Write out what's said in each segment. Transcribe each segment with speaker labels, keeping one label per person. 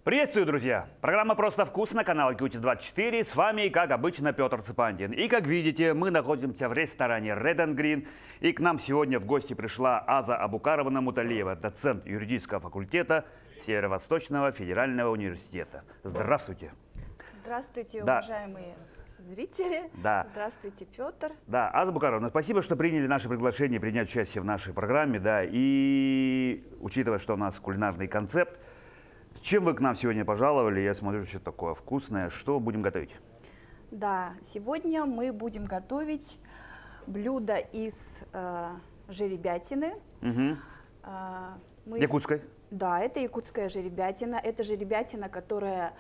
Speaker 1: Приветствую, друзья! Программа «Просто вкусно», канал Кьюти-24. С вами, как обычно, Петр Цыпандин. И, как видите, мы находимся в ресторане Red and Green. И к нам сегодня в гости пришла Аза Абукаровна Муталиева, доцент юридического факультета Северо-Восточного федерального университета. Здравствуйте!
Speaker 2: Здравствуйте,
Speaker 1: Да.
Speaker 2: уважаемые зрители.
Speaker 1: Да.
Speaker 2: Здравствуйте, Петр.
Speaker 1: Да, Аза Абукаровна, спасибо, что приняли наше приглашение принять участие в нашей программе. Да, и учитывая, что у нас кулинарный концепт, чем вы к нам сегодня пожаловали? Я смотрю, что такое вкусное. Что будем готовить?
Speaker 2: Да, сегодня мы будем готовить блюдо из жеребятины.
Speaker 1: Угу. Якутской?
Speaker 2: Да, это якутская жеребятина. Это жеребятина, которая...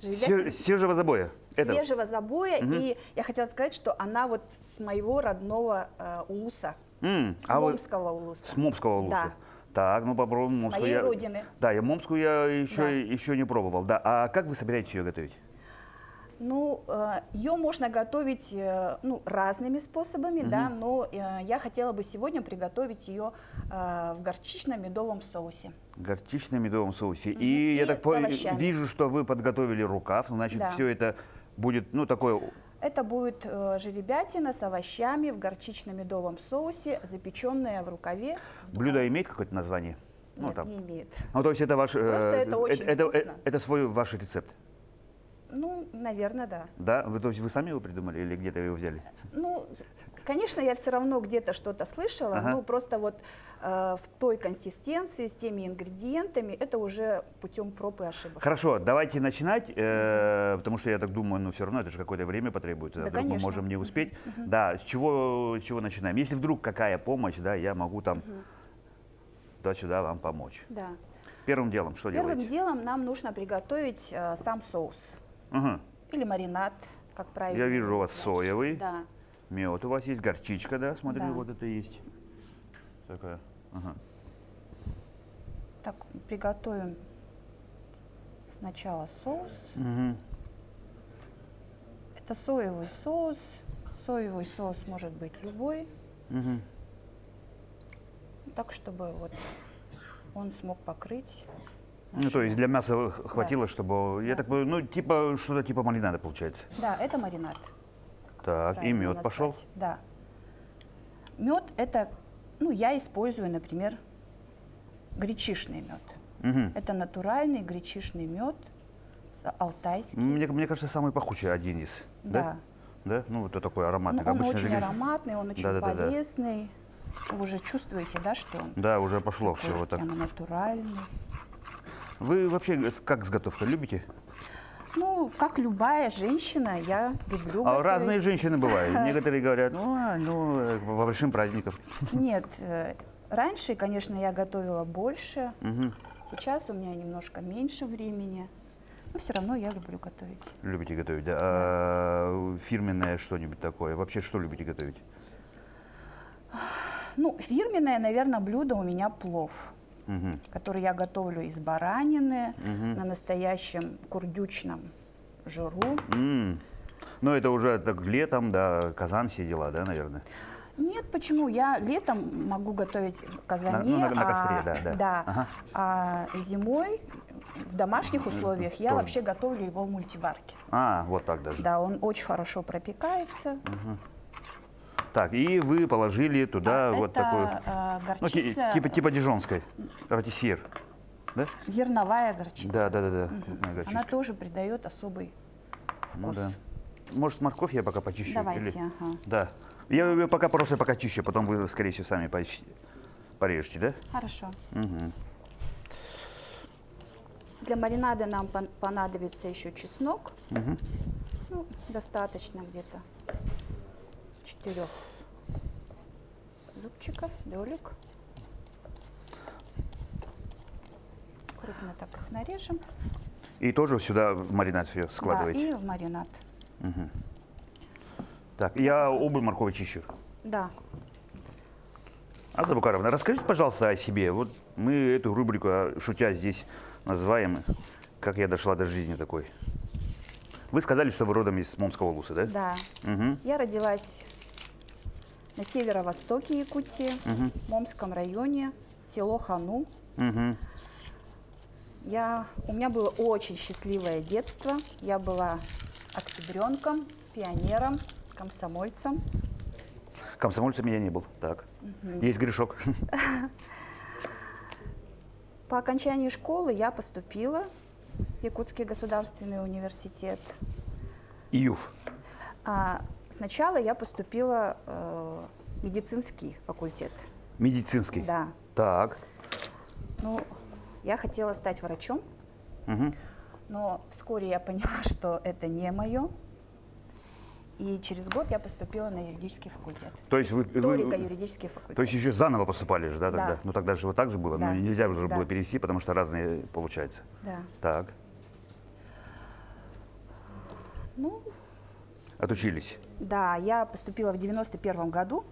Speaker 1: Свежего забоя.
Speaker 2: Свежего забоя.
Speaker 1: Угу.
Speaker 2: И я хотела сказать, что она вот с моего родного улуса. С Момского улуса.
Speaker 1: С Момского улуса.
Speaker 2: Да.
Speaker 1: Так, ну попробуем Момскую.
Speaker 2: Моей родины.
Speaker 1: Да, я Момскую
Speaker 2: Да.
Speaker 1: еще не пробовал. Да. А как вы собираетесь ее готовить?
Speaker 2: Ну, ее можно готовить разными способами, да, но я хотела бы сегодня приготовить ее в горчично-медовом соусе.
Speaker 1: Горчично-медовом соусе.
Speaker 2: Мгм.
Speaker 1: И я так вижу, что вы подготовили рукав, значит,
Speaker 2: Да.
Speaker 1: все это будет, такое...
Speaker 2: Это будет жеребятина с овощами в горчично-медовом соусе, запеченная в рукаве.
Speaker 1: Блюдо имеет какое-то название?
Speaker 2: Нет,
Speaker 1: там.
Speaker 2: не имеет.
Speaker 1: Ну, то есть это ваш...
Speaker 2: Просто это очень вкусно.
Speaker 1: это свой ваш рецепт?
Speaker 2: Ну, наверное, да.
Speaker 1: Да? То есть вы сами его придумали или где-то его взяли?
Speaker 2: Ну, конечно, я все равно где-то что-то слышала,
Speaker 1: Ага.
Speaker 2: но просто вот в той консистенции, с теми ингредиентами, это уже путем проб и ошибок.
Speaker 1: Хорошо, давайте начинать, потому что я так думаю, все равно это же какое-то время потребуется,
Speaker 2: Да,
Speaker 1: вдруг мы
Speaker 2: конечно.
Speaker 1: можем не успеть. Да, с чего начинаем? Если вдруг какая помощь, да, я могу там туда-сюда вам помочь.
Speaker 2: Да.
Speaker 1: Первым делом что
Speaker 2: Первым
Speaker 1: делаете?
Speaker 2: делом нам нужно приготовить сам соус
Speaker 1: Угу.
Speaker 2: или маринад, как правильно.
Speaker 1: Я вижу у вас
Speaker 2: назвать.
Speaker 1: соевый,
Speaker 2: Да.
Speaker 1: мед у вас есть, горчичка, да, смотрю,
Speaker 2: Да.
Speaker 1: вот это есть. Такая. Ага.
Speaker 2: Так, приготовим сначала соус.
Speaker 1: Угу.
Speaker 2: Это соевый соус. Соевый соус может быть любой,
Speaker 1: Угу.
Speaker 2: так чтобы вот он смог покрыть.
Speaker 1: Ну, то есть для мяса хватило, чтобы, я
Speaker 2: Да.
Speaker 1: так понимаю, что-то типа маринада получается.
Speaker 2: Да, это маринад.
Speaker 1: Так, и
Speaker 2: правильно
Speaker 1: мед
Speaker 2: назвать.
Speaker 1: пошел.
Speaker 2: Да. Мед это, я использую, например, гречишный мед.
Speaker 1: Угу.
Speaker 2: Это натуральный гречишный мед, алтайский.
Speaker 1: Мне кажется, самый пахучий один из.
Speaker 2: Да.
Speaker 1: Да? Ну, это такой ароматный.
Speaker 2: Он
Speaker 1: обычно
Speaker 2: очень
Speaker 1: же-
Speaker 2: ароматный, он очень
Speaker 1: Да-да-да-да.
Speaker 2: полезный. Вы уже чувствуете, да, что он
Speaker 1: Да, уже пошло все
Speaker 2: такой
Speaker 1: вот так.
Speaker 2: прямо натуральный.
Speaker 1: Вы вообще как с готовкой любите?
Speaker 2: Ну, как любая женщина, я люблю
Speaker 1: А
Speaker 2: готовить.
Speaker 1: разные женщины бывают. Некоторые говорят, по большим праздникам.
Speaker 2: Нет, раньше, конечно, я готовила больше.
Speaker 1: Мгм.
Speaker 2: Сейчас у меня немножко меньше времени. Но все равно я люблю готовить.
Speaker 1: Любите готовить, да? А фирменное что-нибудь такое? Вообще что любите готовить?
Speaker 2: Ну, фирменное, наверное, блюдо у меня плов,
Speaker 1: Мгм.
Speaker 2: который я готовлю из баранины
Speaker 1: Мгм.
Speaker 2: на настоящем курдючном жиру.
Speaker 1: Ну, это уже так летом, да, казан, все дела, да, наверное?
Speaker 2: Нет, почему? Я летом могу готовить в казане,
Speaker 1: на костре, да. Ага.
Speaker 2: А зимой в домашних условиях я
Speaker 1: тоже.
Speaker 2: вообще готовлю его в мультиварке.
Speaker 1: Вот так даже.
Speaker 2: Да, он очень хорошо пропекается.
Speaker 1: Так, и вы положили туда вот
Speaker 2: это
Speaker 1: такую,
Speaker 2: горчица,
Speaker 1: типа дижонской, ратисир, да?
Speaker 2: зерновая горчица.
Speaker 1: Да.
Speaker 2: Она
Speaker 1: Горчичка.
Speaker 2: тоже придает особый
Speaker 1: Ну
Speaker 2: вкус.
Speaker 1: да. Может, морковь я пока почищу?
Speaker 2: Давайте,
Speaker 1: или-
Speaker 2: ага.
Speaker 1: Да. Я ее пока чищу, потом вы, скорее всего, сами порежете, да?
Speaker 2: Хорошо.
Speaker 1: Угу.
Speaker 2: Для маринада нам понадобится еще чеснок.
Speaker 1: Угу.
Speaker 2: Ну, достаточно где-то 4 зубчиков, долек. Крупно так их нарежем.
Speaker 1: И тоже сюда в маринад все складываете?
Speaker 2: Да, и в маринад.
Speaker 1: Так, я обе моркови чищу.
Speaker 2: Да.
Speaker 1: Аза Букаровна, расскажите, пожалуйста, о себе. Вот мы эту рубрику, шутя, здесь называем «Как я дошла до жизни такой». Вы сказали, что вы родом из Момского Улуса, да?
Speaker 2: Да.
Speaker 1: Угу.
Speaker 2: Я родилась на северо-востоке Якутии, в Момском районе, село Хану.
Speaker 1: Угу.
Speaker 2: У меня было очень счастливое детство. Я была октябренком, пионером, комсомольцем.
Speaker 1: Комсомольцем я не был. Так. Есть грешок.
Speaker 2: По окончании школы я поступила в Якутский государственный университет.
Speaker 1: ИЮФ.
Speaker 2: Сначала я поступила в медицинский факультет.
Speaker 1: Медицинский.
Speaker 2: Да.
Speaker 1: Так.
Speaker 2: Ну, я хотела стать врачом,
Speaker 1: Угу.
Speaker 2: но вскоре я поняла, что это не мое. И через год я поступила на юридический факультет.
Speaker 1: То есть вы
Speaker 2: Историко-юридический факультет.
Speaker 1: то есть еще заново поступали же, да, тогда?
Speaker 2: Да.
Speaker 1: Ну тогда же вот так же было,
Speaker 2: Да.
Speaker 1: но нельзя уже
Speaker 2: Да.
Speaker 1: было перевести, потому что разные получается.
Speaker 2: Да.
Speaker 1: Так.
Speaker 2: Ну,
Speaker 1: Отучились.
Speaker 2: да, я поступила в 91 году.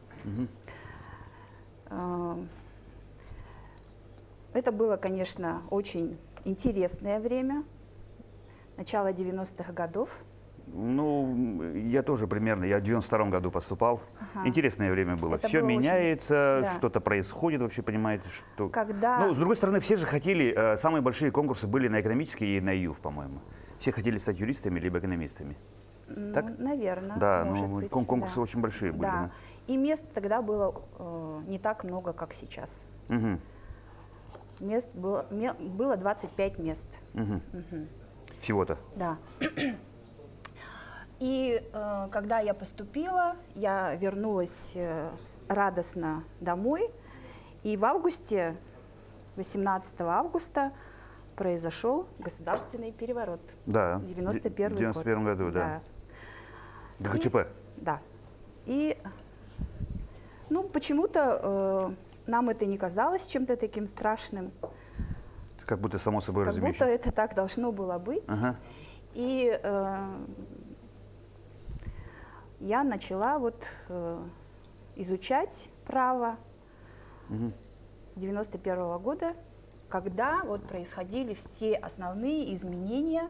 Speaker 2: Это было, конечно, очень интересное время. Начало 90-х годов.
Speaker 1: Ну, я тоже примерно, я в 92-м году поступал.
Speaker 2: Ага.
Speaker 1: Интересное время было.
Speaker 2: Это
Speaker 1: Все
Speaker 2: было очень-
Speaker 1: меняется,
Speaker 2: да.
Speaker 1: что-то происходит, вообще понимаете, что...
Speaker 2: Когда...
Speaker 1: Ну, с другой стороны, все же хотели, самые большие конкурсы были на экономический и на ИЮФ, по-моему. Все хотели стать юристами либо экономистами. так?
Speaker 2: Наверное,
Speaker 1: Да,
Speaker 2: может
Speaker 1: ну,
Speaker 2: быть,
Speaker 1: конкурсы
Speaker 2: да.
Speaker 1: очень большие были.
Speaker 2: Да. И мест тогда было не так много, как сейчас.
Speaker 1: Да. Мгм.
Speaker 2: Мест было 25 мест.
Speaker 1: Мгм. Всего-то.
Speaker 2: Да. И когда я поступила, я вернулась радостно домой. И в августе, 18 августа, произошел государственный переворот.
Speaker 1: Да.
Speaker 2: В 91
Speaker 1: В 91 году, да. ГКЧП.
Speaker 2: Да. И, ну, почему-то нам это не казалось чем-то таким страшным.
Speaker 1: Как будто само собой
Speaker 2: Как будто
Speaker 1: разумеется.
Speaker 2: это так должно было быть.
Speaker 1: Ага.
Speaker 2: И я начала вот изучать право с 91 года, когда вот происходили все основные изменения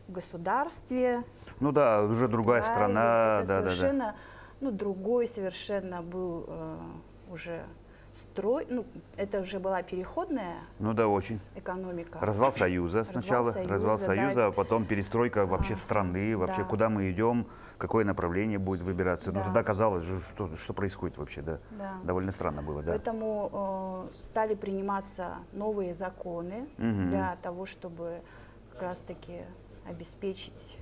Speaker 2: в государстве.
Speaker 1: Ну да, уже другая
Speaker 2: праве.
Speaker 1: страна.
Speaker 2: Это
Speaker 1: Да, да, да.
Speaker 2: совершенно, ну, другой совершенно был уже строй. Ну, это уже была переходная
Speaker 1: Ну да, очень.
Speaker 2: экономика.
Speaker 1: Развал Союза сначала, развал
Speaker 2: да.
Speaker 1: Союза, а потом перестройка вообще страны, вообще
Speaker 2: да.
Speaker 1: куда мы идем, какое направление будет выбираться.
Speaker 2: Да.
Speaker 1: Ну тогда казалось, что происходит вообще, да.
Speaker 2: Да.
Speaker 1: Довольно странно было, да.
Speaker 2: Поэтому стали приниматься новые законы для того, чтобы как раз-таки обеспечить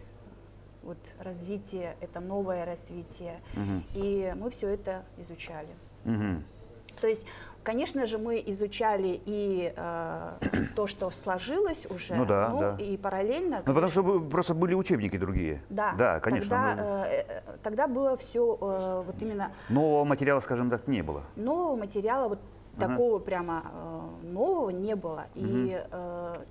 Speaker 2: вот развитие, это новое развитие. И мы все это изучали.
Speaker 1: Мгм.
Speaker 2: То есть, конечно же, мы изучали и то, что сложилось уже,
Speaker 1: Ну да, да.
Speaker 2: и параллельно.
Speaker 1: Ну потому что просто были учебники другие.
Speaker 2: Да,
Speaker 1: Да, конечно.
Speaker 2: тогда было все вот именно
Speaker 1: Нового материала, скажем так, не было.
Speaker 2: нового материала, вот такого прямо нового не было. И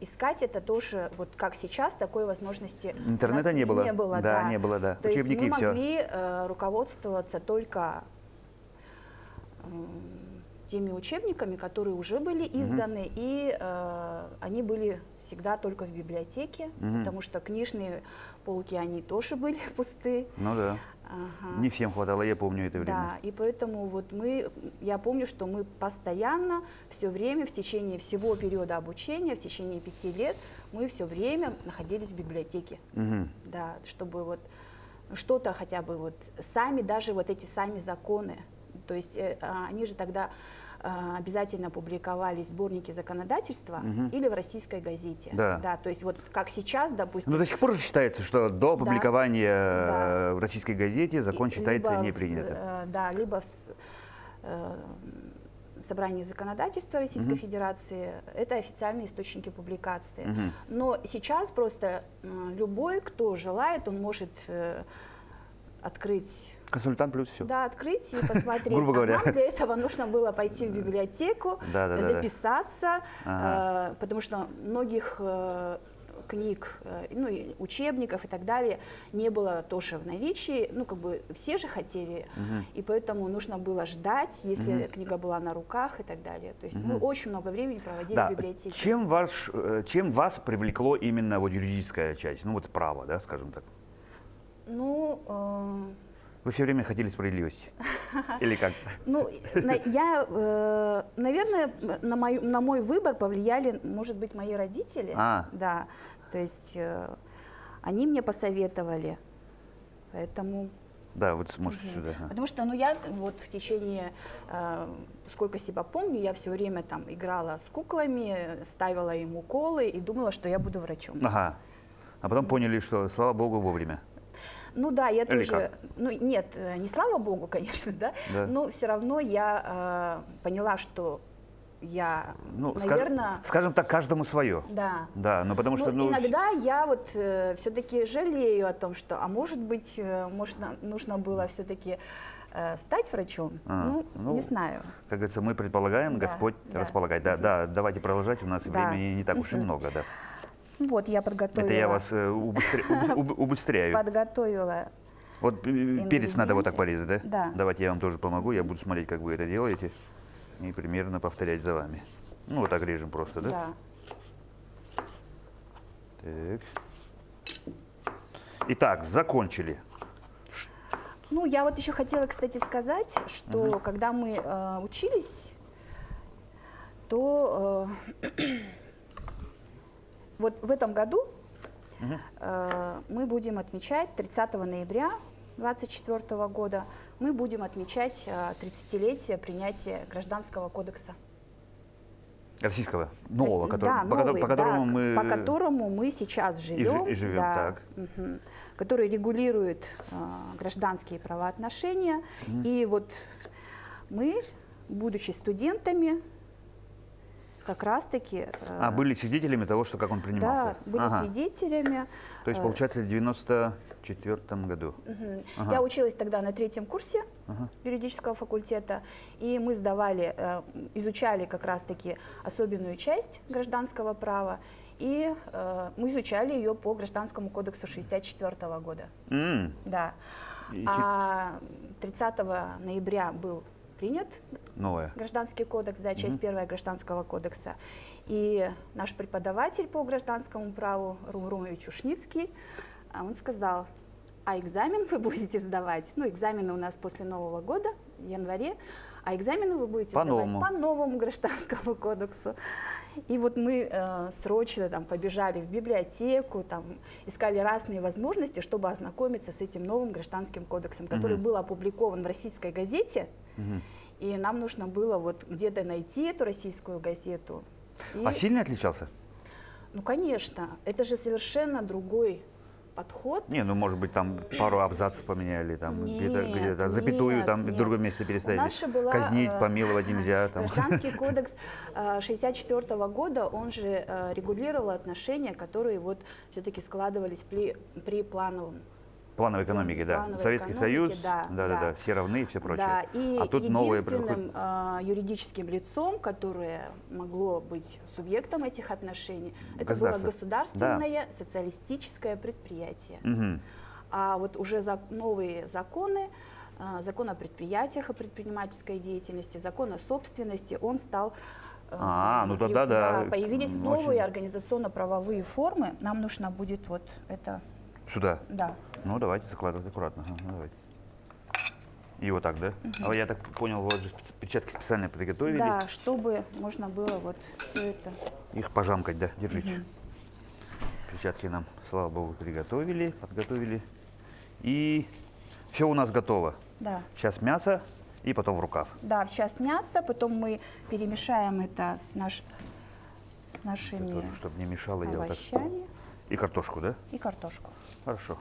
Speaker 2: искать это тоже, вот как сейчас, такой возможности у
Speaker 1: Интернета
Speaker 2: нас
Speaker 1: не было.
Speaker 2: Не было,
Speaker 1: Да, не было, да.
Speaker 2: То есть
Speaker 1: Учебники
Speaker 2: мы
Speaker 1: и всё.
Speaker 2: могли руководствоваться только теми учебниками, которые уже были изданы, и они были всегда только в библиотеке, потому что книжные полки, они тоже были пусты.
Speaker 1: Ну да.
Speaker 2: Ага.
Speaker 1: Не всем хватало, я помню это время.
Speaker 2: Да, и поэтому вот я помню, что мы постоянно, все время, в течение всего периода обучения, в течение 5 лет, мы все время находились в библиотеке.
Speaker 1: Мгм.
Speaker 2: Да, чтобы вот что-то хотя бы вот даже вот эти сами законы, то есть они же тогда обязательно публиковались в сборнике законодательства или в российской газете.
Speaker 1: Да.
Speaker 2: То есть вот как сейчас, допустим.
Speaker 1: Ну, до сих пор же считается, что до опубликования
Speaker 2: Да.
Speaker 1: в российской газете закон считается
Speaker 2: либо
Speaker 1: не принято.
Speaker 2: либо в собрании законодательства Российской Федерации это официальные источники публикации. Но сейчас просто любой, кто желает, он может открыть.
Speaker 1: Консультант плюс все.
Speaker 2: Да, открыть и посмотреть.
Speaker 1: Грубо говоря.
Speaker 2: А нам для этого нужно было пойти в библиотеку,
Speaker 1: Да.
Speaker 2: записаться,
Speaker 1: Ага.
Speaker 2: потому что многих книг, ну, и учебников и так далее не было тоже в наличии. Ну, как бы все же хотели, и поэтому нужно было ждать, если книга была на руках и так далее. То есть мы очень много времени проводили в
Speaker 1: Да.
Speaker 2: библиотеке.
Speaker 1: Чем вас привлекло именно вот юридическая часть, ну вот право, да, скажем так?
Speaker 2: Ну,
Speaker 1: Вы все время хотели справедливости? Или как?
Speaker 2: ну, наверное, на мой выбор повлияли, может быть, мои родители. Да, то есть они мне посоветовали, поэтому...
Speaker 1: Да, вот сможете сюда.
Speaker 2: Потому что, ну, я вот в течение, сколько себя помню, я все время там играла с куклами, ставила им уколы и думала, что я буду врачом.
Speaker 1: Ага. А потом поняли, что, слава богу, вовремя.
Speaker 2: Ну да, я
Speaker 1: Или
Speaker 2: тоже,
Speaker 1: как?
Speaker 2: ну нет, не слава богу, конечно, да, но все равно я поняла, что я,
Speaker 1: Ну,
Speaker 2: наверное...
Speaker 1: скажем так, каждому свое.
Speaker 2: Да.
Speaker 1: Да, но потому что...
Speaker 2: Ну, иногда я вот все-таки жалею о том, что, а может быть, нужно было все-таки стать врачом. Ну, не знаю.
Speaker 1: Как говорится, мы предполагаем,
Speaker 2: Да,
Speaker 1: Господь
Speaker 2: да.
Speaker 1: располагает. Да, да, давайте продолжать, у нас
Speaker 2: Да.
Speaker 1: времени не так уж и много, да.
Speaker 2: Вот я подготовила.
Speaker 1: Это я вас убыстряю.
Speaker 2: Подготовила.
Speaker 1: Вот перец надо вот так порезать, да?
Speaker 2: Да.
Speaker 1: Давайте я вам тоже помогу, я буду смотреть, как вы это делаете, и примерно повторять за вами. Ну, вот так режем просто, да?
Speaker 2: Да.
Speaker 1: Так. Итак, закончили.
Speaker 2: Ну, я вот еще хотела, кстати, сказать, что когда мы учились, то вот в этом году мы будем отмечать 30 ноября 2024 года, мы будем отмечать 30-летие принятия Гражданского кодекса.
Speaker 1: Российского, нового,
Speaker 2: Да,
Speaker 1: по
Speaker 2: новый,
Speaker 1: которому
Speaker 2: да,
Speaker 1: мы...
Speaker 2: по которому мы сейчас живем.
Speaker 1: И живем,
Speaker 2: да,
Speaker 1: так.
Speaker 2: Который регулирует гражданские правоотношения. И вот мы, будучи студентами, как раз-таки...
Speaker 1: были свидетелями того, что как он принимался?
Speaker 2: Да, были свидетелями.
Speaker 1: То есть, получается, в 94 году.
Speaker 2: Я училась тогда на 3-м курсе юридического факультета, и мы изучали как раз-таки особенную часть гражданского права, и мы изучали ее по Гражданскому кодексу 64 года. Да. А 30 ноября был принят Гражданский кодекс, да, часть 1 Гражданского кодекса. И наш преподаватель по гражданскому праву Румрумович Ушницкий, он сказал: а экзамен вы будете сдавать, ну, экзамены у нас после Нового года, в январе, а экзамены вы будете сдавать по новому Гражданскому кодексу. И вот мы срочно там побежали в библиотеку, там искали разные возможности, чтобы ознакомиться с этим новым Гражданским кодексом, который был опубликован в российской газете, и нам нужно было вот где-то найти эту российскую газету.
Speaker 1: А сильно отличался?
Speaker 2: Ну, конечно, это же совершенно другой подход.
Speaker 1: Не, ну, может быть, там пару абзацев поменяли, там где-то запятую там в другом месте переставили. Казнить, помиловать нельзя. Там.
Speaker 2: Гражданский кодекс 64 года, он же регулировал отношения, которые вот все-таки складывались при
Speaker 1: плановой экономике, да. Советский Союз, да, все равны и все прочее.
Speaker 2: Да, и
Speaker 1: а тут
Speaker 2: единственным юридическим лицом, которое могло быть субъектом этих отношений, это было государственное социалистическое предприятие. А вот уже новые законы, закон о предприятиях, о предпринимательской деятельности, закон о собственности, он стал...
Speaker 1: ну тогда да.
Speaker 2: Появились новые организационно-правовые формы, нам нужно будет вот это...
Speaker 1: Сюда?
Speaker 2: Да.
Speaker 1: Ну, давайте закладывать аккуратно. Давайте. И вот так, да? А я так понял, вот же перчатки специально приготовили.
Speaker 2: Да, чтобы можно было вот все это...
Speaker 1: Их пожамкать, да? Держите. Перчатки нам, слава богу, подготовили. И все у нас готово.
Speaker 2: Да.
Speaker 1: Сейчас мясо и потом в рукав.
Speaker 2: Да, сейчас мясо, потом мы перемешаем это с нашими
Speaker 1: тоже, чтобы не мешало, я вот так.
Speaker 2: овощами.
Speaker 1: И картошку, да?
Speaker 2: И картошку.
Speaker 1: Хорошо.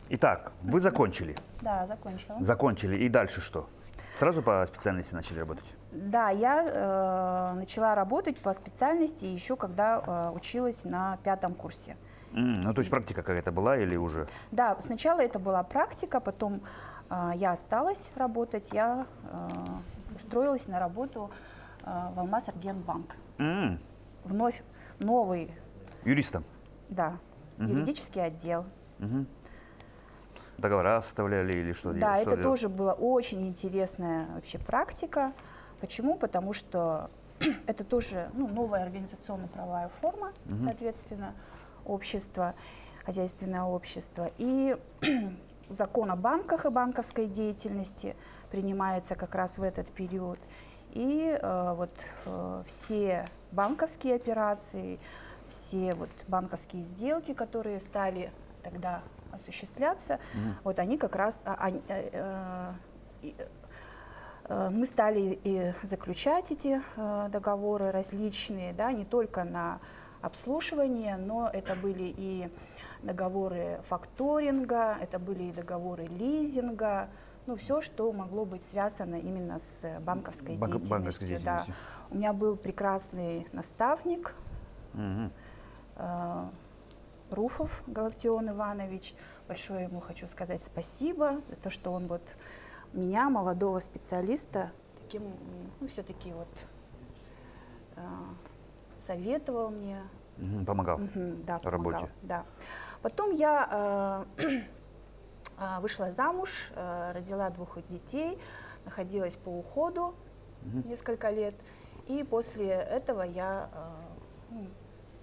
Speaker 1: Итак, вы закончили.
Speaker 2: Да, закончила.
Speaker 1: Закончили. И дальше что? Сразу по специальности начали работать?
Speaker 2: Да, я начала работать по специальности еще когда училась на 5-м курсе.
Speaker 1: Ну, то есть практика какая-то была или уже?
Speaker 2: Да, сначала это была практика, потом я осталась работать, я устроилась на работу в Алмаз-Аргентбанк. Вновь новый,
Speaker 1: Юристом?
Speaker 2: да, юридический отдел.
Speaker 1: Договора составляли или что?
Speaker 2: Да,
Speaker 1: что
Speaker 2: это
Speaker 1: делали?
Speaker 2: тоже была очень интересная вообще практика. Почему? Потому что это тоже новая организационно-правовая форма, соответственно, общество, хозяйственное общество. И закон о банках и банковской деятельности принимается как раз в этот период. И все банковские операции, все банковские сделки, которые стали тогда осуществляться, вот они как раз мы стали и заключать эти договоры различные, да, не только на обслуживание, но это были и договоры факторинга, это были и договоры лизинга, все, что могло быть связано именно с банковской деятельностью.
Speaker 1: Банковской деятельностью.
Speaker 2: Да. У меня был прекрасный наставник, Руфов Галактион Иванович. Большое ему хочу сказать спасибо за то, что он меня, молодого специалиста, таким, все-таки советовал мне.
Speaker 1: Помогал
Speaker 2: Да,
Speaker 1: в работе.
Speaker 2: помогал, да. Потом я вышла замуж, родила 2 детей, находилась по уходу несколько лет. И после этого я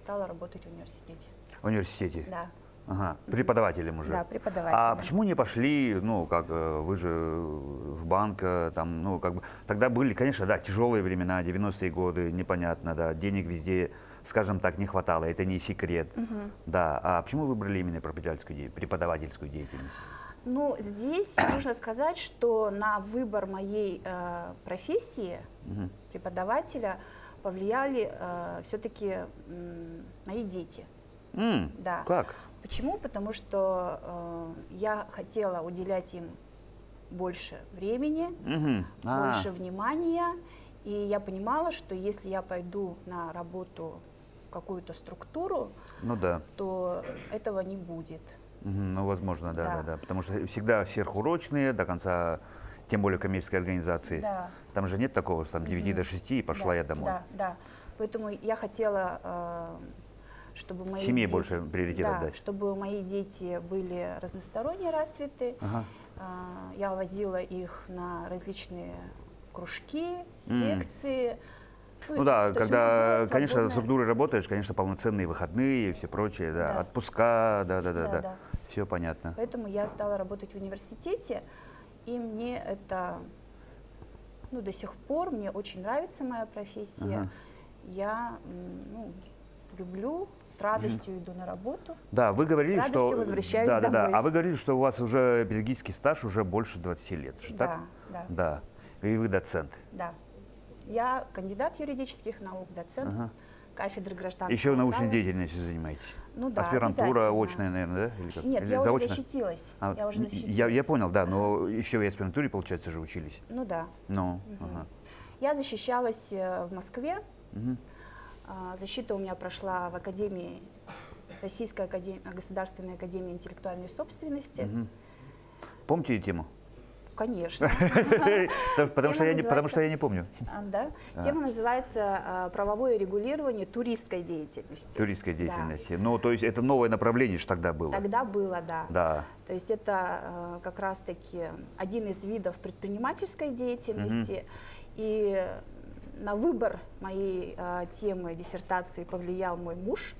Speaker 2: стала работать в университете.
Speaker 1: В университете?
Speaker 2: Да.
Speaker 1: Ага. Преподавателем уже?
Speaker 2: Да, преподавателем.
Speaker 1: А почему не пошли, вы же в банк, тогда были, конечно, да, тяжелые времена, 90-е годы, непонятно, да, денег везде, скажем так, не хватало, это не секрет. Да, а почему выбрали именно преподавательскую деятельность?
Speaker 2: Здесь нужно сказать, что на выбор моей профессии преподавателя повлияли все-таки мои дети. Да.
Speaker 1: Как?
Speaker 2: Почему? Потому что я хотела уделять им больше времени, больше внимания, и я понимала, что если я пойду на работу в какую-то структуру, то этого не будет.
Speaker 1: Возможно, да, потому что всегда сверхурочные до конца, тем более коммерческой организации.
Speaker 2: Да.
Speaker 1: Там же нет такого, что там 9 до 6 и пошла я домой.
Speaker 2: Да. Поэтому я хотела, чтобы мои
Speaker 1: Семье
Speaker 2: дети,
Speaker 1: больше приоритет отдать.
Speaker 2: чтобы мои дети были разносторонне развиты. Я возила их на различные кружки, секции.
Speaker 1: Когда, конечно, с структурой работаешь, конечно, полноценные выходные и все прочее, да, отпуска, да. Все понятно.
Speaker 2: Поэтому я стала работать в университете, и мне это, до сих пор, мне очень нравится моя профессия. Я, люблю, с радостью иду на работу.
Speaker 1: Да, вы говорили,
Speaker 2: с радостью возвращаюсь домой.
Speaker 1: А вы говорили, что у вас уже педагогический стаж уже больше 20 лет, же так? Да. И вы доцент.
Speaker 2: Да. Я кандидат юридических наук, доцент кафедры гражданского
Speaker 1: Еще научной
Speaker 2: права.
Speaker 1: деятельностью занимаетесь?
Speaker 2: Да,
Speaker 1: аспирантура
Speaker 2: обязательно.
Speaker 1: очная, наверное, да? Или как?
Speaker 2: Нет,
Speaker 1: Или
Speaker 2: я
Speaker 1: заочно?
Speaker 2: уже защитилась.
Speaker 1: Я понял, да, но еще и в аспирантуре, получается, же учились.
Speaker 2: Да. Я защищалась в Москве. Защита у меня прошла в Академии, Российской государственной академии интеллектуальной собственности.
Speaker 1: Помните тему?
Speaker 2: Конечно.
Speaker 1: Потому что я не помню.
Speaker 2: Да. Тема называется «Правовое регулирование туристской деятельности».
Speaker 1: Туристской деятельности. То есть это новое направление же тогда было.
Speaker 2: Тогда было, да.
Speaker 1: Да.
Speaker 2: То есть это как раз-таки один из видов предпринимательской деятельности. И на выбор моей темы диссертации повлиял мой муж,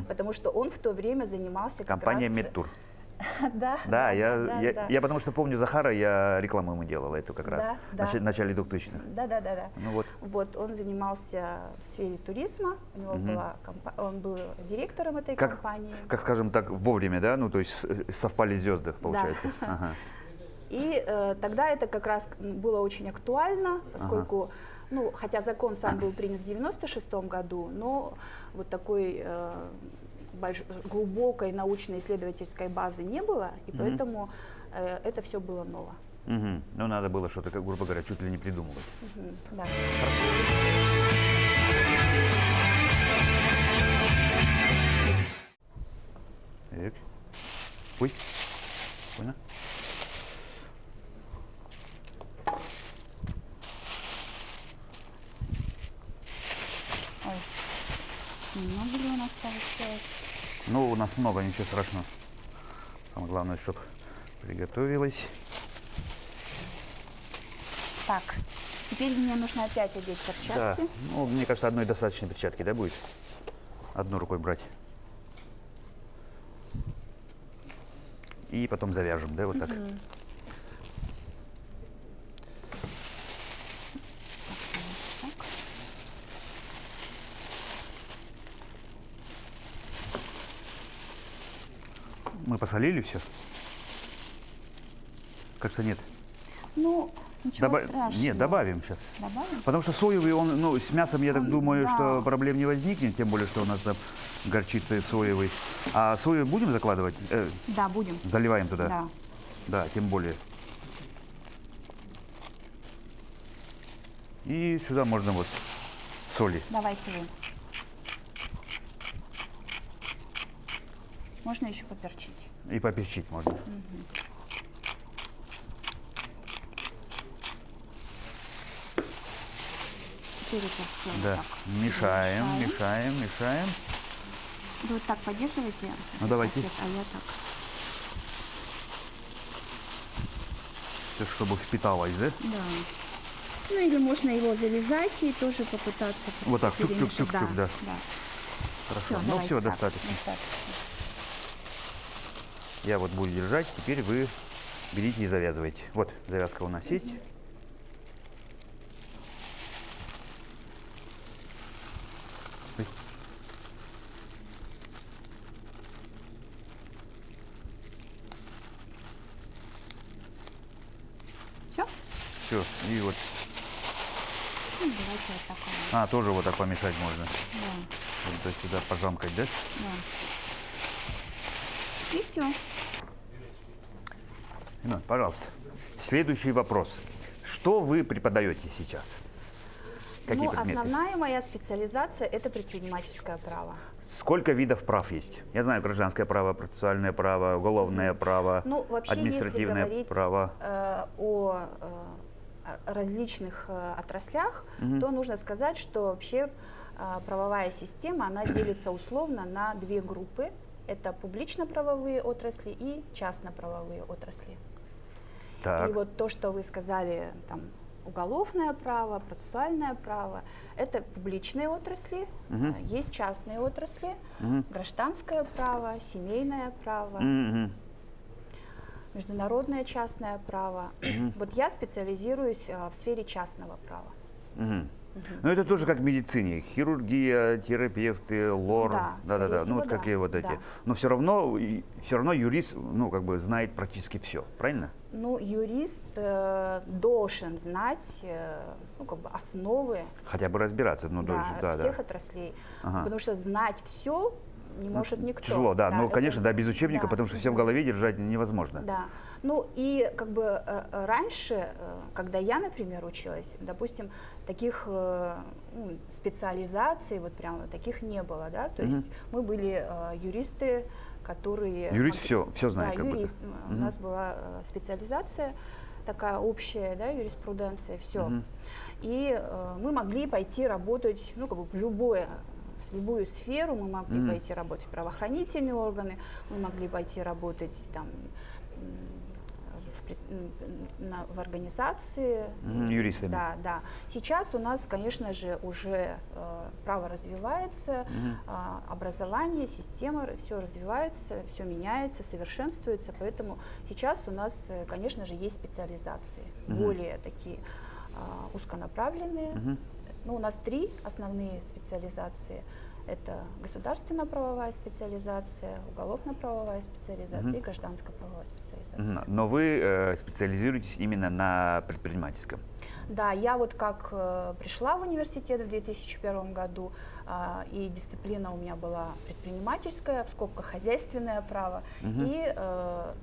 Speaker 2: потому что он в то время занимался
Speaker 1: компания «Медтур».
Speaker 2: Да,
Speaker 1: я потому что помню Захара, я рекламу ему делала, эту как раз, в начале 2000-х.
Speaker 2: Да.
Speaker 1: Вот.
Speaker 2: Он занимался в сфере туризма, у него он был директором этой компании.
Speaker 1: Как, скажем так, вовремя, да, то есть совпали звезды, получается.
Speaker 2: И тогда это как раз было очень актуально, поскольку, хотя закон сам был принят в 1996 году, но вот такой глубокой научно-исследовательской базы не было, и поэтому это все было ново.
Speaker 1: Надо было что-то, грубо говоря, чуть ли не придумывать.
Speaker 2: Да.
Speaker 1: Ой, понял? Ну, у нас много, ничего страшного. Самое главное, чтобы приготовилась.
Speaker 2: Так, теперь мне нужно опять одеть
Speaker 1: Да,
Speaker 2: перчатки.
Speaker 1: ну, мне кажется, одной достаточно перчатки, да, будет? Одной рукой брать. И потом завяжем, да, вот так.
Speaker 2: Так.
Speaker 1: Мы посолили все? Кажется, нет.
Speaker 2: Ну, ничего страшного.
Speaker 1: Нет, добавим сейчас.
Speaker 2: Добавим?
Speaker 1: Потому что соевый, он, ну, с мясом, я так
Speaker 2: Он,
Speaker 1: думаю,
Speaker 2: да.
Speaker 1: что проблем не возникнет, тем более, что у нас там горчица соевый. А соевый будем закладывать?
Speaker 2: Да, будем.
Speaker 1: Заливаем туда?
Speaker 2: Да.
Speaker 1: Да, тем более. И сюда можно вот соли.
Speaker 2: Давайте вы. Можно еще поперчить.
Speaker 1: И поперчить можно.
Speaker 2: Теперь это все
Speaker 1: Да.
Speaker 2: так
Speaker 1: Мешаем,
Speaker 2: мешаем.
Speaker 1: мешаем, мешаем.
Speaker 2: Вы вот так поддерживаете.
Speaker 1: Ну, давайте.
Speaker 2: А я так.
Speaker 1: Всё, чтобы впиталось, да?
Speaker 2: Да. Ну или можно его завязать и тоже попытаться
Speaker 1: Вот так,
Speaker 2: перемешать.
Speaker 1: чук-чук-чук-чук, да.
Speaker 2: Да.
Speaker 1: Хорошо.
Speaker 2: Всё,
Speaker 1: Ну
Speaker 2: давайте
Speaker 1: все,
Speaker 2: так.
Speaker 1: достаточно.
Speaker 2: Достаточно.
Speaker 1: Я вот буду держать, теперь вы берите и завязывайте. Вот, завязка у нас есть. Ой.
Speaker 2: Все?
Speaker 1: Все, и вот.
Speaker 2: Ну, давайте вот так. Вот.
Speaker 1: Тоже вот так помешать можно.
Speaker 2: Да,
Speaker 1: Вот так сюда пожамкать, да?
Speaker 2: да. И все.
Speaker 1: Иман, пожалуйста. Следующий вопрос. Что вы преподаете сейчас? Какие
Speaker 2: Ну,
Speaker 1: предметы?
Speaker 2: основная моя специализация – это предпринимательское право.
Speaker 1: Сколько видов прав есть? Я знаю гражданское право, процессуальное право, уголовное право,
Speaker 2: Ну, вообще, если
Speaker 1: административное
Speaker 2: говорить
Speaker 1: право.
Speaker 2: о различных отраслях, то нужно сказать, что вообще правовая система, она делится условно на две группы. Это публично-правовые отрасли и частно-правовые отрасли.
Speaker 1: Так.
Speaker 2: И вот то, что вы сказали, там, уголовное право, процессуальное право, это публичные отрасли, есть частные отрасли, гражданское право, семейное право,
Speaker 1: Мгм.
Speaker 2: международное частное право. Вот я специализируюсь в сфере частного права.
Speaker 1: Мгм. Ну, это тоже как в медицине. Хирургия, терапевты, лор.
Speaker 2: Да,
Speaker 1: Да-да-да.
Speaker 2: скорее
Speaker 1: Ну,
Speaker 2: всего,
Speaker 1: вот
Speaker 2: да.
Speaker 1: какие вот эти.
Speaker 2: Да.
Speaker 1: Но все равно юрист, ну, как бы знает практически все. Правильно?
Speaker 2: Ну, юрист должен знать ну, как бы основы,
Speaker 1: Хотя бы разбираться. Ну,
Speaker 2: да,
Speaker 1: да,
Speaker 2: всех
Speaker 1: да.
Speaker 2: отраслей.
Speaker 1: Ага.
Speaker 2: Потому что знать все не может никто.
Speaker 1: Тяжело, да. Ну,
Speaker 2: это-
Speaker 1: конечно, да, без учебника,
Speaker 2: да,
Speaker 1: потому что все в голове держать невозможно.
Speaker 2: Да. Ну и как бы раньше, когда я, например, училась, допустим, таких специализаций, вот прям таких не было, да, то есть мы были юристы, которые...
Speaker 1: Юрист все знает,
Speaker 2: Да,
Speaker 1: как будто.
Speaker 2: юрист. У нас была специализация такая общая, да, юриспруденция, все. И мы могли пойти работать, ну, как бы в любую сферу, мы могли пойти работать в правоохранительные органы, мы могли пойти работать там в организации.
Speaker 1: Юристами.
Speaker 2: Да, да. Сейчас у нас, конечно же, уже право развивается, образование, система, все развивается, все меняется, совершенствуется, поэтому сейчас у нас, конечно же, есть специализации, более такие узконаправленные. Ну, у нас 3 основные специализации. Это государственно-правовая специализация, уголовно-правовая специализация и гражданско-правовая специализация.
Speaker 1: Но вы специализируетесь именно на предпринимательском.
Speaker 2: Да, я вот как пришла в университет в 2001 году, и дисциплина у меня была предпринимательская, в скобках хозяйственное право, и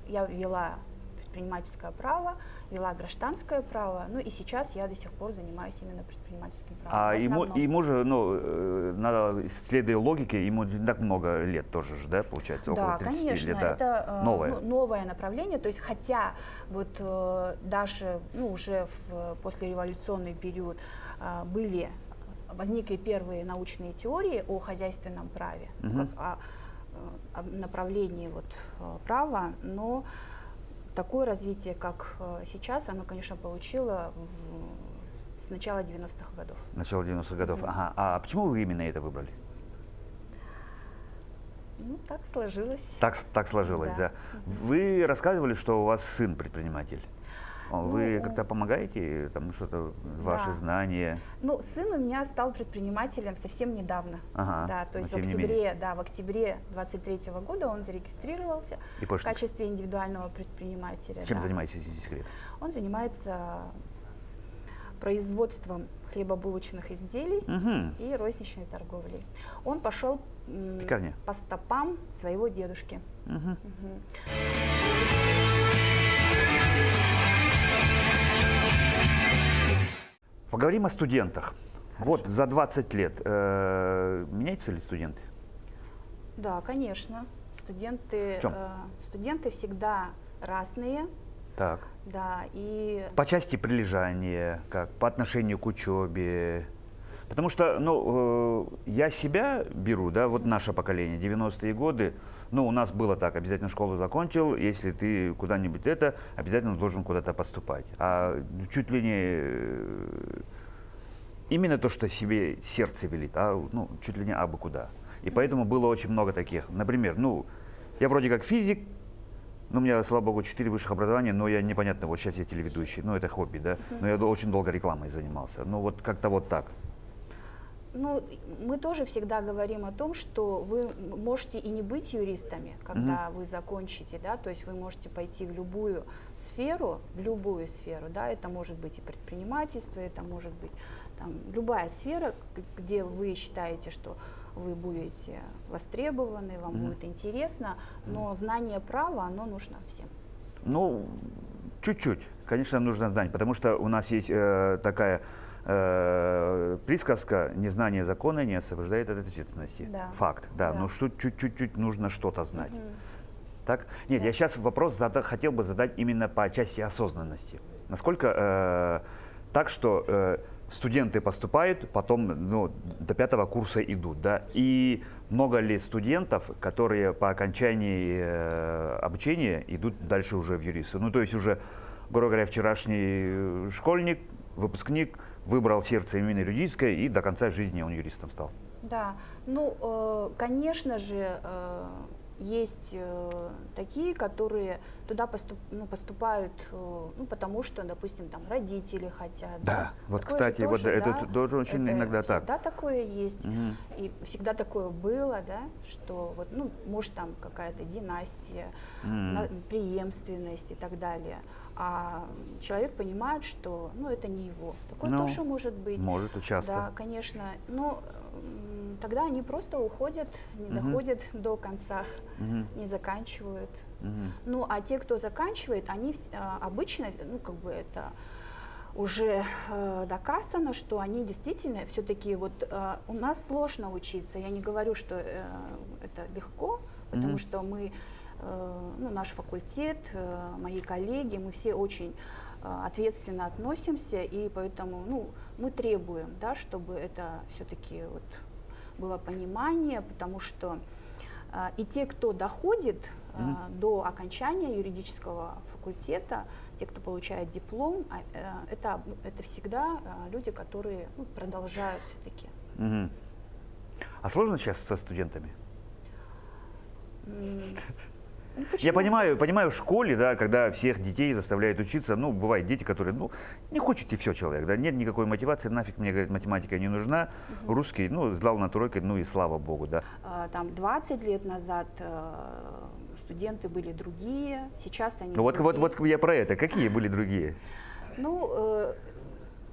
Speaker 2: я вела предпринимательское право, вела гражданское право, ну и сейчас я до сих пор занимаюсь именно предпринимательским правом.
Speaker 1: Ему же, ну, надо, следуя логике, ему не так много лет тоже же, да, получается, около
Speaker 2: Да,
Speaker 1: 30
Speaker 2: конечно,
Speaker 1: лет, да.
Speaker 2: это
Speaker 1: Новое.
Speaker 2: новое направление, то есть хотя вот даже уже в послереволюционный период возникли первые научные теории о хозяйственном праве, направлении вот, права, но такое развитие, как сейчас, оно, конечно, получило с начала 90-х годов.
Speaker 1: Начало 90-х годов. Ага. А почему вы именно это выбрали?
Speaker 2: Ну, так сложилось.
Speaker 1: Так сложилось, да. Вы рассказывали, что у вас сын предприниматель. Вы как-то помогаете, там что-то, ваши знания?
Speaker 2: Ну, сын у меня стал предпринимателем совсем недавно.
Speaker 1: Ага,
Speaker 2: Да, то есть
Speaker 1: но
Speaker 2: в
Speaker 1: тем не менее.
Speaker 2: октябре 23 года он зарегистрировался в качестве индивидуального предпринимателя.
Speaker 1: Чем занимаетесь, если не секрет?
Speaker 2: Он занимается производством хлебобулочных изделий и розничной торговлей. Он пошел по стопам своего дедушки.
Speaker 1: Поговорим о студентах. Хорошо. Вот за 20 лет меняются ли студенты?
Speaker 2: Да, конечно. Студенты всегда разные.
Speaker 1: Так.
Speaker 2: Да, и...
Speaker 1: По части прилежания, как по отношению к учебе. Потому что, ну, я себя беру, да, вот наше поколение, 90-е годы, ну, у нас было так, обязательно школу закончил, если ты куда-нибудь обязательно должен куда-то поступать. А чуть ли не именно то, что себе сердце велит, ну, чуть ли не абы куда. И поэтому было очень много таких. Например, ну, я вроде как физик, ну, у меня, слава богу, 4 высших образования, но я непонятно, вот сейчас я телеведущий, ну, это хобби, да, но я очень долго рекламой занимался, ну, вот как-то вот так.
Speaker 2: Ну, мы тоже всегда говорим о том, что вы можете и не быть юристами, когда вы закончите, да, то есть вы можете пойти в любую сферу, да, это может быть и предпринимательство, это может быть там любая сфера, где вы считаете, что вы будете востребованы, вам будет интересно, но знание права, оно нужно всем. Ну,
Speaker 1: чуть-чуть, конечно, нужно знать, потому что у нас есть такая присказка: незнание закона не освобождает от ответственности.
Speaker 2: Да.
Speaker 1: Факт, да, но чуть-чуть нужно что-то знать. Так? Нет, я сейчас вопрос хотел бы задать именно по части осознанности. Насколько так, что студенты поступают, потом, ну, до 5-го курса идут, да, и много ли студентов, которые по окончании обучения идут дальше уже в юристы? Ну, то есть уже, грубо говоря, вчерашний школьник, выпускник, выбрал сердце именно юридическое, и до конца жизни он юристом стал.
Speaker 2: Да, ну, конечно же, есть такие, которые туда поступают, ну, потому что, допустим, там родители хотят.
Speaker 1: Да, вот, кстати, вот это тоже очень иногда так.
Speaker 2: Всегда такое есть, и всегда такое было, да, что вот, ну, может, там какая-то династия, преемственность и так далее. А человек понимает, что, ну, это не его. Такое тоже может быть.
Speaker 1: Может, часто.
Speaker 2: Да, конечно. Но тогда они просто уходят, не доходят до конца, не заканчивают. Ну, а те, кто заканчивает, они обычно, ну, как бы это уже доказано, что они действительно все-таки вот у нас сложно учиться. Я не говорю, что это легко, потому что мы, ну, наш факультет, мои коллеги, мы все очень ответственно относимся, и поэтому, ну, мы требуем, да, чтобы это все-таки вот было понимание, потому что и те, кто доходит до окончания юридического факультета, те, кто получает диплом, это всегда люди, которые, ну, продолжают все-таки.
Speaker 1: А сложно сейчас со студентами?
Speaker 2: Ну,
Speaker 1: я понимаю, в школе, да, когда всех детей заставляют учиться, ну, бывают дети, которые, ну, не хочет и все человек, да, нет никакой мотивации, нафиг мне, говорит, математика не нужна, русский, ну, сдал на тройку, ну и слава богу, да.
Speaker 2: Там 20 лет назад студенты были другие, сейчас они
Speaker 1: вот я про это, какие были другие?
Speaker 2: Ну,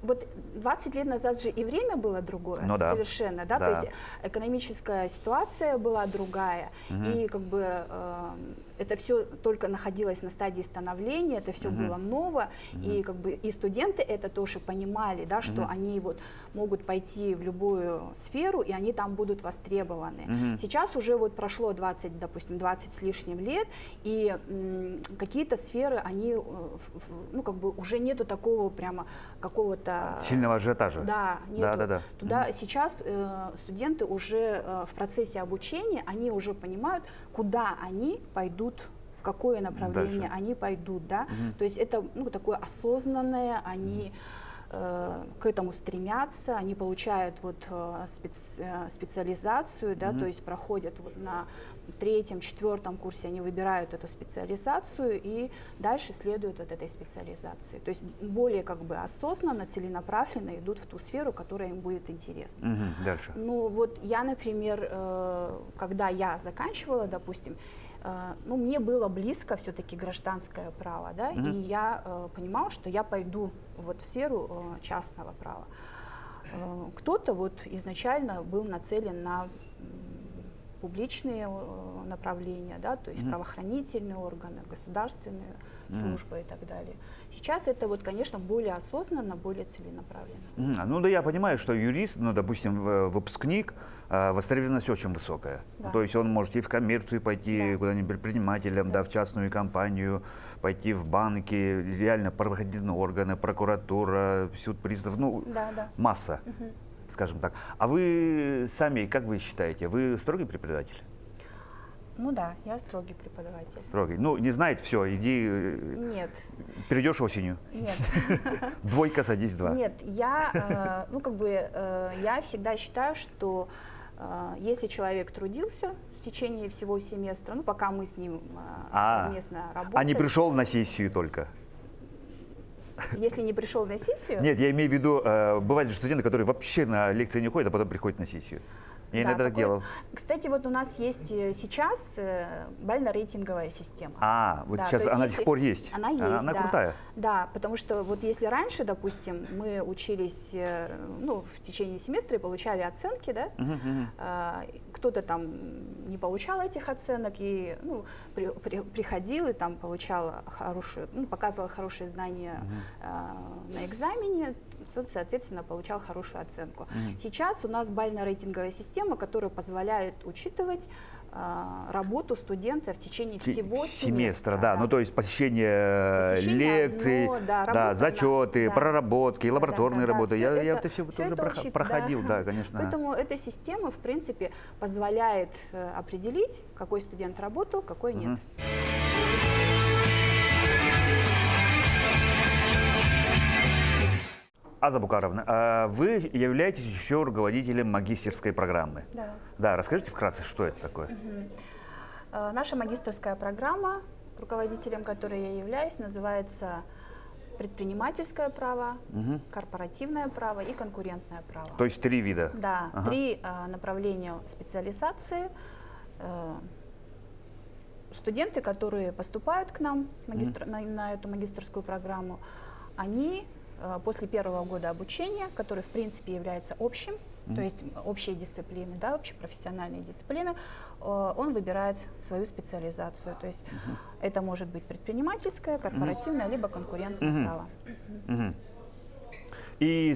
Speaker 2: вот 20 лет назад же и время было другое,
Speaker 1: ну, да.
Speaker 2: совершенно, да? То есть экономическая ситуация была другая, и как бы это все только находилось на стадии становления, это все было ново, и как бы и студенты это тоже понимали, да, что они вот могут пойти в любую сферу, и они там будут востребованы. Сейчас уже вот прошло 20, допустим, 20 с лишним лет, и какие-то сферы, они, ну, как бы уже нету такого прямо какого-то
Speaker 1: Сильного ажиотажа.
Speaker 2: Да, нету.
Speaker 1: Да.
Speaker 2: Туда сейчас студенты уже в процессе обучения, они уже понимают, куда они пойдут, в какое направление
Speaker 1: Дальше.
Speaker 2: они пойдут, да. То есть это такое осознанное, они к этому стремятся, они получают вот специализацию, да, то есть проходят вот на 3-4 курсе, они выбирают эту специализацию и дальше следуют вот этой специализации. То есть более как бы осознанно, целенаправленно идут в ту сферу, которая им будет интересна.
Speaker 1: Дальше.
Speaker 2: Ну вот я, например, когда я заканчивала, допустим, мне было близко все-таки гражданское право, да, и я понимала, что я пойду вот в сферу частного права. Кто-то вот изначально был нацелен на публичные направления, да, то есть правоохранительные органы, государственные службы и так далее. Сейчас это вот, конечно, более осознанно, более целенаправленно.
Speaker 1: Ну да, я понимаю, что юрист, ну, допустим, выпускник, востребованность очень высокая.
Speaker 2: Да.
Speaker 1: То есть он может и в коммерцию пойти,
Speaker 2: Да.
Speaker 1: куда-нибудь предпринимателем, да, в частную компанию, пойти в банки, реально правоохранительные органы, прокуратура, суд, пристав,
Speaker 2: Да.
Speaker 1: масса, скажем так. А вы сами, как вы считаете, вы строгий преподаватель?
Speaker 2: Ну да, я строгий преподаватель.
Speaker 1: Строгий. Ну, не знает, все, иди,
Speaker 2: Нет,
Speaker 1: перейдешь осенью.
Speaker 2: нет.
Speaker 1: 2 садись 2.
Speaker 2: Нет, я, я всегда считаю, что если человек трудился в течение всего семестра, пока мы с ним совместно работали.
Speaker 1: А не пришел на сессию только?
Speaker 2: Если не пришел на сессию.
Speaker 1: Нет, я имею в виду, бывают же студенты, которые вообще на лекции не ходят, а потом приходят на сессию. Я иногда так делал.
Speaker 2: Кстати, вот у нас есть сейчас бально-рейтинговая система.
Speaker 1: Вот
Speaker 2: Да,
Speaker 1: сейчас
Speaker 2: то есть
Speaker 1: она до сих пор есть.
Speaker 2: Она есть,
Speaker 1: Она
Speaker 2: да.
Speaker 1: крутая.
Speaker 2: Да, потому что вот если раньше, допустим, мы учились в течение семестра и получали оценки, да, кто-то там не получал этих оценок и приходил и там получал хорошие, показывал хорошие знания на экзамене, соответственно, получал хорошую оценку. Сейчас у нас бально-рейтинговая система, которая позволяет учитывать работу студента в течение всего семестра.
Speaker 1: Да. Ну, то есть посещение лекций, зачеты, проработки, лабораторные работы. Я это все тоже проходил, да, конечно.
Speaker 2: Поэтому эта система, в принципе, позволяет определить, какой студент работал, какой нет.
Speaker 1: Аза Букаровна, вы являетесь еще руководителем магистерской программы.
Speaker 2: Да.
Speaker 1: Да, расскажите вкратце, что это такое?
Speaker 2: Наша магистерская программа, руководителем которой я являюсь, называется предпринимательское право, корпоративное право и конкурентное право.
Speaker 1: То есть 3 вида?
Speaker 2: Да, 3 направления специализации. Студенты, которые поступают к нам на эту магистерскую программу, они после 1-го года обучения, который в принципе является общим, то есть общие дисциплины, да, общепрофессиональные дисциплины, он выбирает свою специализацию. То есть это может быть предпринимательское, корпоративное, либо конкурентное право.
Speaker 1: И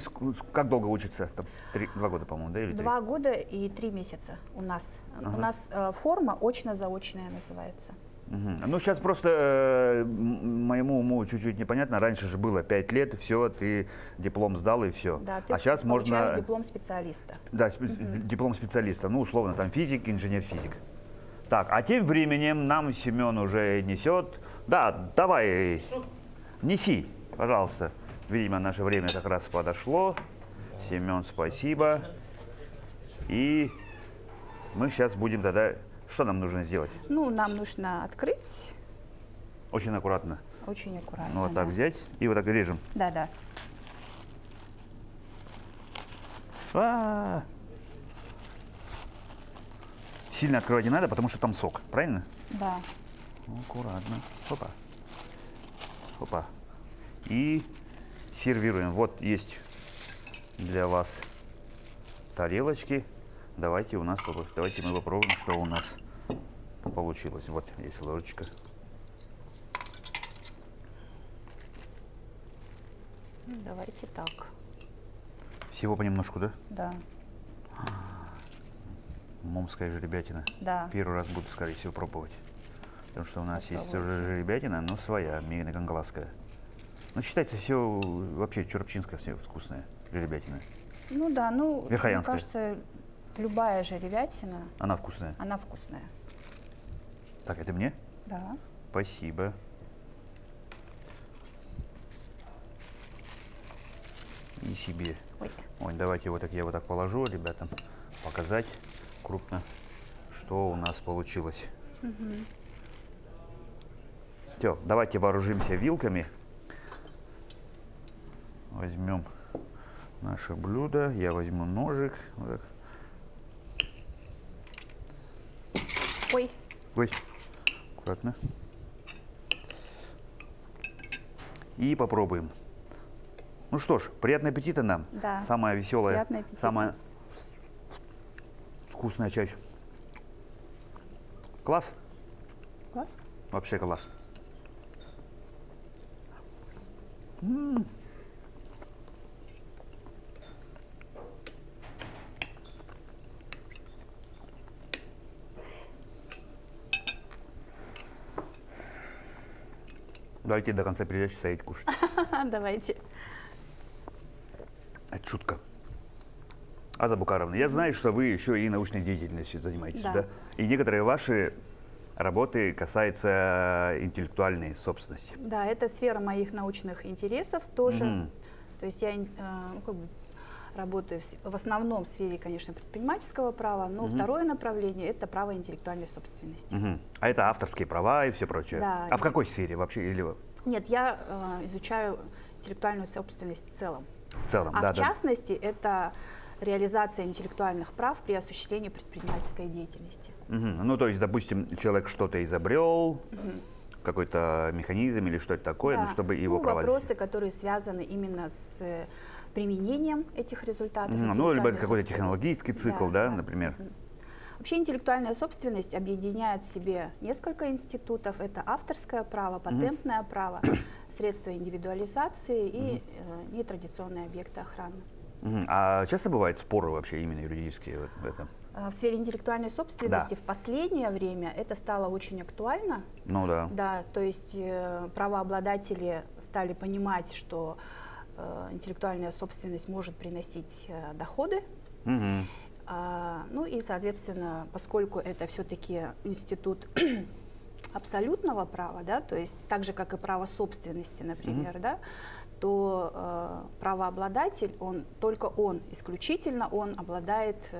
Speaker 1: как долго учится? Там 2 года, по-моему, да? Или 3?
Speaker 2: 2 года и 3 месяца у нас. У нас форма очно-заочная называется.
Speaker 1: Ну, сейчас просто моему уму чуть-чуть непонятно. Раньше же было 5 лет, все, ты диплом сдал и все.
Speaker 2: Да, ты
Speaker 1: сейчас можно...
Speaker 2: диплом специалиста.
Speaker 1: Да, диплом специалиста. Ну, условно, там физик, инженер-физик. Так, а тем временем нам Семен уже несет. Да, давай, неси, пожалуйста. Видимо, наше время как раз подошло. Семен, спасибо. И мы сейчас будем тогда... Что нам нужно сделать?
Speaker 2: Нам нужно открыть.
Speaker 1: Очень аккуратно.
Speaker 2: Очень аккуратно.
Speaker 1: Ну, вот так взять и вот так режем.
Speaker 2: Да.
Speaker 1: Сильно открывать не надо, потому что там сок, правильно?
Speaker 2: Да.
Speaker 1: Аккуратно. Опа. Опа. И сервируем. Вот есть для вас тарелочки. Давайте мы попробуем, что у нас получилось. Вот есть ложечка.
Speaker 2: Давайте так.
Speaker 1: Всего понемножку, да?
Speaker 2: Да.
Speaker 1: Момская жеребятина.
Speaker 2: Да.
Speaker 1: Первый раз буду, скорее всего, пробовать. Потому что у нас есть
Speaker 2: Попробуйте.
Speaker 1: уже жеребятина, но своя, мейно-конгласская. Ну, считается, все вообще чурапчинское все вкусное, ребятина.
Speaker 2: Ну да, ну, мне
Speaker 1: Верхоянская.
Speaker 2: кажется, любая жеребятина,
Speaker 1: Она вкусная.
Speaker 2: она вкусная.
Speaker 1: Так, это мне?
Speaker 2: Да.
Speaker 1: Спасибо. И себе.
Speaker 2: Ой.
Speaker 1: Ой, давайте вот так я вот так положу, ребятам, показать крупно, что у нас получилось. Все, давайте вооружимся вилками. Возьмем наше блюдо. Я возьму ножик. Вот так.
Speaker 2: Ой,
Speaker 1: Ой, аккуратно. И попробуем. Ну что ж, приятного аппетита нам.
Speaker 2: Да.
Speaker 1: Самая веселая,
Speaker 2: Приятного аппетита.
Speaker 1: самая вкусная часть. Класс?
Speaker 2: класс.
Speaker 1: Вообще класс. Давайте до конца передачи стоять кушать.
Speaker 2: Давайте.
Speaker 1: Это шутка. Аза Букаровна, я знаю, что вы еще и научной деятельностью занимаетесь,
Speaker 2: Да.
Speaker 1: да? И некоторые ваши работы касаются интеллектуальной собственности.
Speaker 2: Да, это сфера моих научных интересов тоже.
Speaker 1: Мгм.
Speaker 2: То есть я работаю в основном в сфере, конечно, предпринимательского права, но второе направление – это право интеллектуальной собственности.
Speaker 1: Мгм. А это авторские права и все прочее.
Speaker 2: Да.
Speaker 1: А в какой сфере вообще? Или
Speaker 2: Нет, я изучаю интеллектуальную собственность в целом.
Speaker 1: в целом?
Speaker 2: А
Speaker 1: Да,
Speaker 2: в
Speaker 1: да.
Speaker 2: частности, это реализация интеллектуальных прав при осуществлении предпринимательской деятельности.
Speaker 1: Мгм. Ну, то есть, допустим, человек что-то изобрел, какой-то механизм или что-то такое,
Speaker 2: Да.
Speaker 1: ну, чтобы его
Speaker 2: Ну,
Speaker 1: права
Speaker 2: вопросы, которые связаны именно с применением этих результатов.
Speaker 1: Ну, либо
Speaker 2: интеллектуальной
Speaker 1: какой-то
Speaker 2: собственности.
Speaker 1: технологический цикл, да, например.
Speaker 2: Вообще интеллектуальная собственность объединяет в себе несколько институтов. Это авторское право, патентное право, средства индивидуализации и нетрадиционные объекты охраны.
Speaker 1: Мгм. А часто бывают споры вообще именно юридические вот в этом?
Speaker 2: В сфере интеллектуальной собственности
Speaker 1: Да.
Speaker 2: в последнее время это стало очень актуально.
Speaker 1: Ну да.
Speaker 2: Да, то есть правообладатели стали понимать, что интеллектуальная собственность может приносить доходы.
Speaker 1: Мгм.
Speaker 2: Ну и, соответственно, поскольку это все-таки институт абсолютного права, да, то есть так же, как и право собственности, например, да, то правообладатель, только он, исключительно он обладает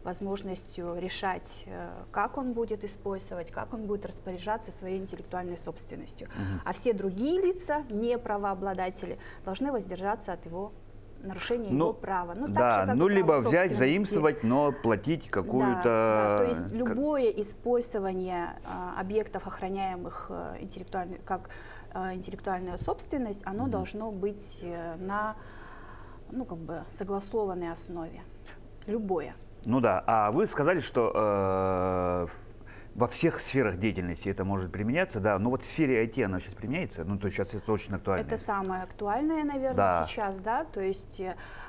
Speaker 2: возможностью решать, как он будет использовать, как он будет распоряжаться своей интеллектуальной собственностью. А все другие лица, не правообладатели, должны воздержаться от его нарушения его права. Ну, так
Speaker 1: да,
Speaker 2: же, как
Speaker 1: ну
Speaker 2: и
Speaker 1: либо
Speaker 2: право
Speaker 1: взять,
Speaker 2: собственности.
Speaker 1: заимствовать, но платить какую-то...
Speaker 2: Да, то есть любое использование объектов, охраняемых как интеллектуальная собственность, оно должно быть на согласованной основе. Любое.
Speaker 1: Ну да, а вы сказали, что во всех сферах деятельности это может применяться, да, но вот в сфере IT оно сейчас применяется, ну то есть сейчас это очень актуально.
Speaker 2: Это самое актуальное, наверное,
Speaker 1: Да.
Speaker 2: сейчас, да, то есть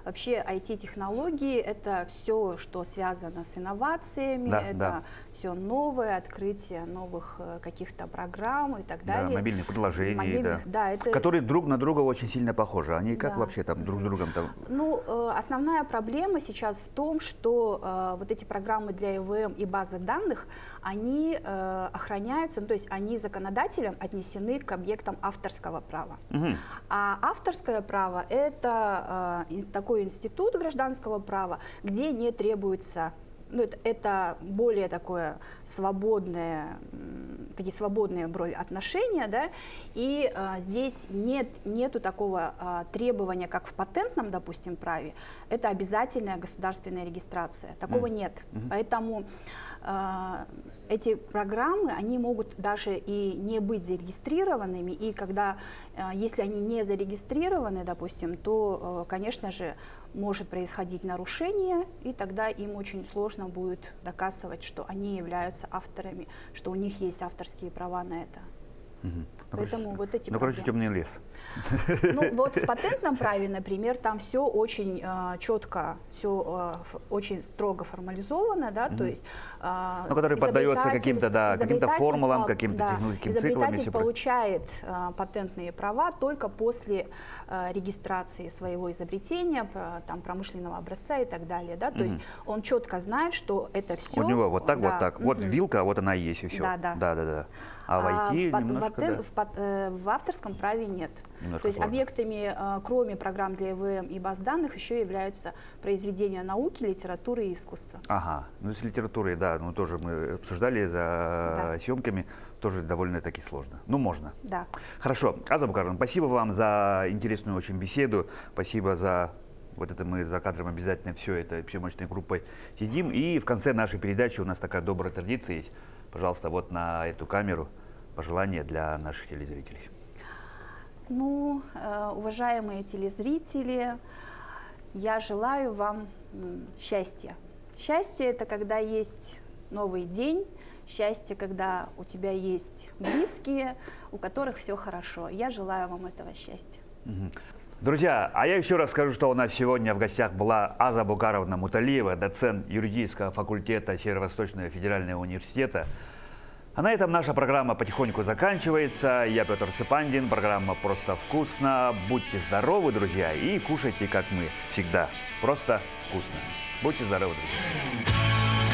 Speaker 2: вообще IT-технологии – это все, что связано с инновациями,
Speaker 1: Да,
Speaker 2: это
Speaker 1: да.
Speaker 2: все новое, открытие новых каких-то программ и так
Speaker 1: Да,
Speaker 2: далее.
Speaker 1: мобильных приложений, да.
Speaker 2: это,
Speaker 1: Которые друг на друга очень сильно похожи. Они как
Speaker 2: Да.
Speaker 1: вообще там друг с другом там?
Speaker 2: Ну, основная проблема сейчас в том, что вот эти программы для ЭВМ и базы данных, они охраняются, ну, то есть они законодателем отнесены к объектам авторского права.
Speaker 1: Мгм.
Speaker 2: А авторское право – это такой институт гражданского права, где не требуется, ну, это более такое свободное, такие свободные отношения, да, и здесь нету такого требования, как в патентном, допустим, праве, это обязательная государственная регистрация, такого нет, поэтому эти программы, они могут даже и не быть зарегистрированными, и если они не зарегистрированы, допустим, то, конечно же, может происходить нарушение, и тогда им очень сложно будет доказывать, что они являются авторами, что у них есть авторские права на это. Поэтому вот эти
Speaker 1: Ну, короче,
Speaker 2: проблемы.
Speaker 1: темный лес.
Speaker 2: Ну, вот в патентном праве, например, там все очень четко, все очень строго формализовано, да, то есть
Speaker 1: Ну, который поддается каким-то, да, каким-то
Speaker 2: изобретатель
Speaker 1: формулам,
Speaker 2: пол-
Speaker 1: каким-то
Speaker 2: да,
Speaker 1: технологическим циклам. и
Speaker 2: изобретатель
Speaker 1: всё прочее.
Speaker 2: получает патентные права только после регистрации своего изобретения, там, промышленного образца и так далее, да, то есть он четко знает, что это все.
Speaker 1: У него вот так, вот так. Вот вилка, вот она и есть, и все.
Speaker 2: Да, да.
Speaker 1: Да. А в IT немножко, да.
Speaker 2: В авторском праве нет.
Speaker 1: Немножко
Speaker 2: То есть
Speaker 1: сложно.
Speaker 2: объектами, кроме программ для ЭВМ и баз данных, еще являются произведения науки, литературы и искусства.
Speaker 1: Ага, ну с литературой, да, ну тоже мы обсуждали за съемками, тоже довольно-таки сложно. Ну, можно.
Speaker 2: Да.
Speaker 1: Хорошо, Аза Букаровна, спасибо вам за интересную очень беседу, спасибо за вот это мы за кадром обязательно все это съемочной группой сидим. И в конце нашей передачи у нас такая добрая традиция есть. Пожалуйста, вот на эту камеру пожелания для наших телезрителей.
Speaker 2: Ну, уважаемые телезрители, я желаю вам счастья. Счастье – это когда есть новый день, счастье, когда у тебя есть близкие, у которых все хорошо. Я желаю вам этого счастья.
Speaker 1: Друзья, а я еще раз скажу, что у нас сегодня в гостях была Аза Букаровна Муталиева, доцент юридического факультета Северо-Восточного федерального университета. А на этом наша программа потихоньку заканчивается. Я Петр Цепандин, программа «Просто вкусно». Будьте здоровы, друзья, и кушайте, как мы всегда. Просто вкусно. Будьте здоровы, друзья.